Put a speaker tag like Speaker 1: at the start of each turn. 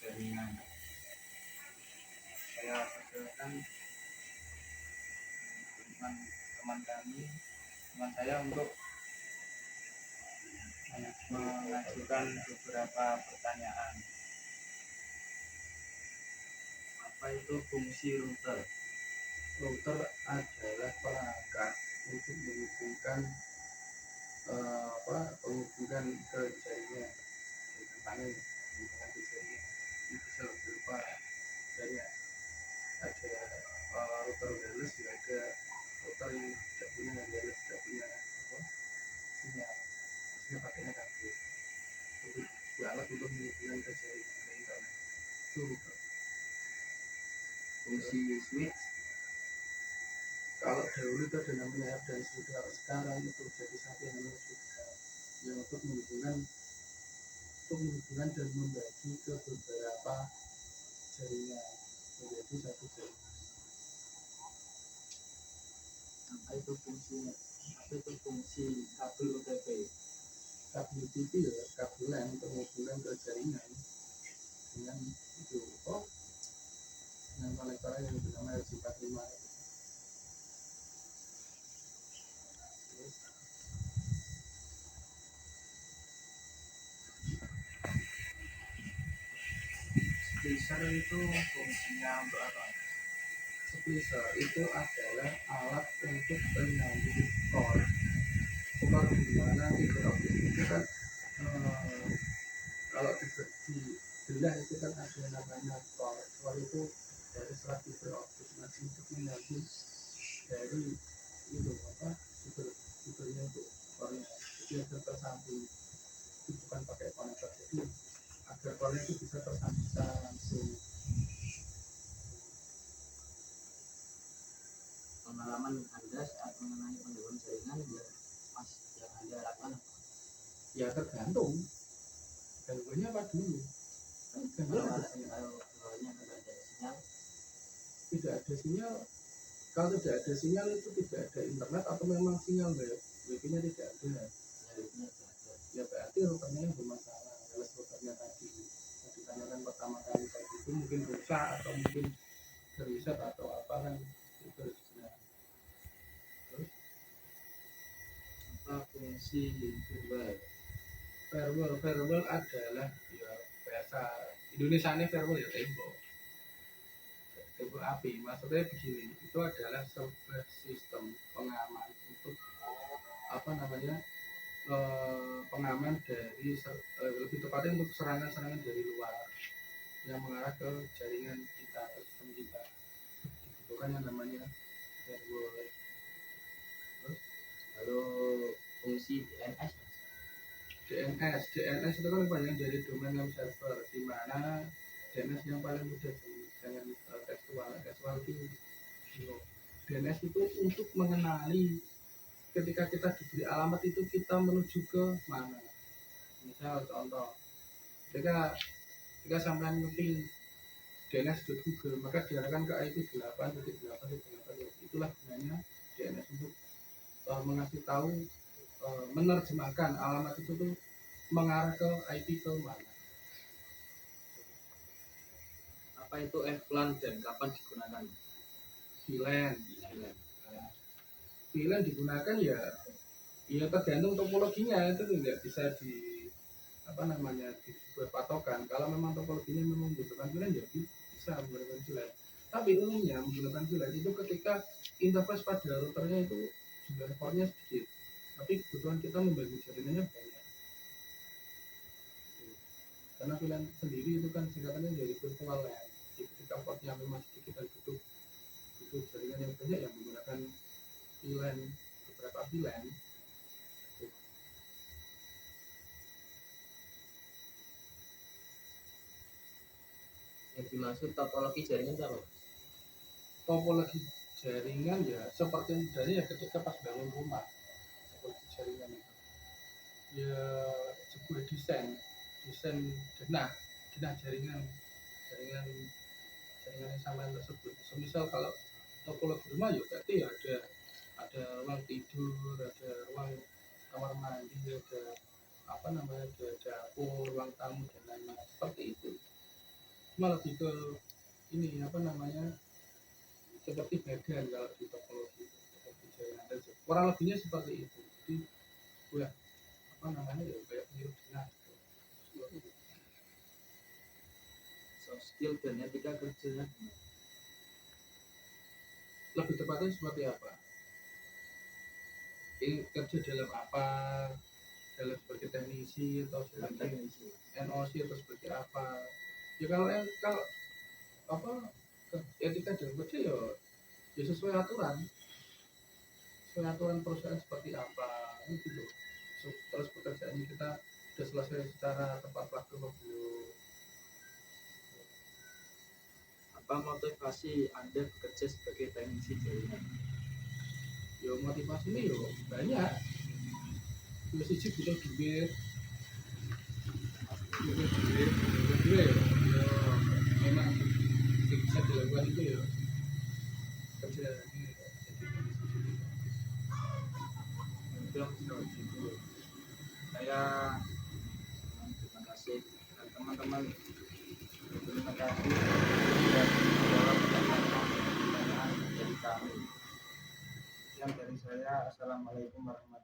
Speaker 1: jaringan. Saya persilakan teman saya untuk mengajukan beberapa pertanyaan. Apa itu fungsi router? Router adalah perangkat untuk menghubungkan penghubungan ke jaringan. Misalnya menghubungkan ke jaringan ini bisa berupa dari ada router wireless, juga ada router yang tidak punya wireless, tidak punya sinyal, maksudnya pakainya kabel. Itu dua alat untuk menghubungkan ke jaringan ke internet. Itu router. Fungsi switch, kalau dahulu itu ada namanya F dan switch, kalau sekarang itu jadi satu yang namanya switch yang untuk menghubungkan dan membagi ke beberapa jaringan menjadi satu jaringan. Apa itu fungsinya? Apa itu fungsi kabel OTP? Kabel OTP ya kabel yang untuk menghubungkan ke jaringan dengan itu dengan konektor yang bernama RJ45. Splicer itu fungsinya untuk apa? Splicer itu adalah alat untuk penyambung core di mana fiber optik itu kan kalau dibelah itu kan ada namanya core itu dari serat fiber optik, nanti untuk menyambung dari itu fibernya itu core-nya jadi ada tersambung, itu bukan pakai konektor, jadi agar core-nya itu bisa tersambung secara langsung. Pengalaman Anda saat mengenai penggabungan jaringan yang Anda lakukan apa? Ya tergantung gangguannya apa dulu. Tidak ada sinyal. Kalau tidak ada sinyal itu tidak ada internet atau memang sinyal wifi-nya tidak ada. Ya berarti routernya yang bermasalah. Kalau routernya tadi yang ditanyakan pertama kali tadi itu mungkin rusak atau mungkin riset atau apa kan itu. Terus apa fungsi firewall adalah ya bahasa Indonesia ini firewall ya tembok api. Maksudnya begini, itu adalah sebuah sistem pengaman untuk pengaman dari lebih tepatnya untuk serangan-serangan dari luar yang mengarah ke jaringan kita atau sistem kita. Dibutuhkan yang namanya firewall. Terus lalu fungsi DNS itu kan panjang dari domain name server, di mana DNS yang paling mudah dengan tekstual itu DNS itu untuk mengenali ketika kita diberi alamat itu kita menuju ke mana. Misal contoh, ketika sampai ngetik DNS.google maka diarahkan ke IP 8.8.8. Itulah gunanya DNS untuk mengasih tahu, menerjemahkan alamat itu tuh mengarah ke IP ke mana. Apa itu VLAN dan kapan digunakan? VLAN digunakan ya tergantung topologinya, itu tidak bisa dibuat patokan. Kalau memang topologinya memang membutuhkan VLAN ya bisa menggunakan VLAN. Tapi umumnya menggunakan VLAN itu ketika interface pada routernya itu jumlah portnya sedikit, tapi kebutuhan kita membagi jaringannya banyak. Karena VLAN sendiri itu kan singkatannya dari virtual LAN. Jadi ketika portnya memang sedikit dan butuh jaringan yang banyak, yang menggunakan VLAN, beberapa VLAN. Yang dimaksud topologi jaringan apa? Topologi jaringan ya seperti dari ketika pas bangun rumah. Topologi jaringan itu ya sebuah desain denah jaringan yang sama tersebut. Semisal kalau topologi rumah ya berarti ada ruang tidur, ada ruang kamar mandi, ada apa namanya jual dapur, ruang tamu dan lain-lain seperti itu. Cuma lebih ke ini apa namanya seperti bagian kalau di topologi seperti jalan ada kurang lebihnya seperti itu. Jadi ya apa namanya ya kayak mirip dinas gitu.
Speaker 2: Soft skill dan etika kerja.
Speaker 1: Lebih tepatnya seperti apa? Ini kerja dalam apa? Dalam sebagai teknisi atau sebagai NOC atau sebagai apa? Ya kalau apa etika dalam kerja ya sesuai aturan perusahaan seperti apa gitu. Terus pekerjaan kita sudah selesai secara tepat waktu atau belum.
Speaker 2: Apa motivasi Anda bekerja sebagai teknisi jaringan?
Speaker 1: Yo motivasi ini yo banyak. Yo siji butuh duit. Butuh duit yo memang bisa dilakukan itu ya kerja ini
Speaker 2: Itu saya terima kasih dan teman-teman, terima kasih sudah menjawab pertanyaan dari kami. Sekian dari saya. Assalamualaikum warahmatullahi wabarakatuh.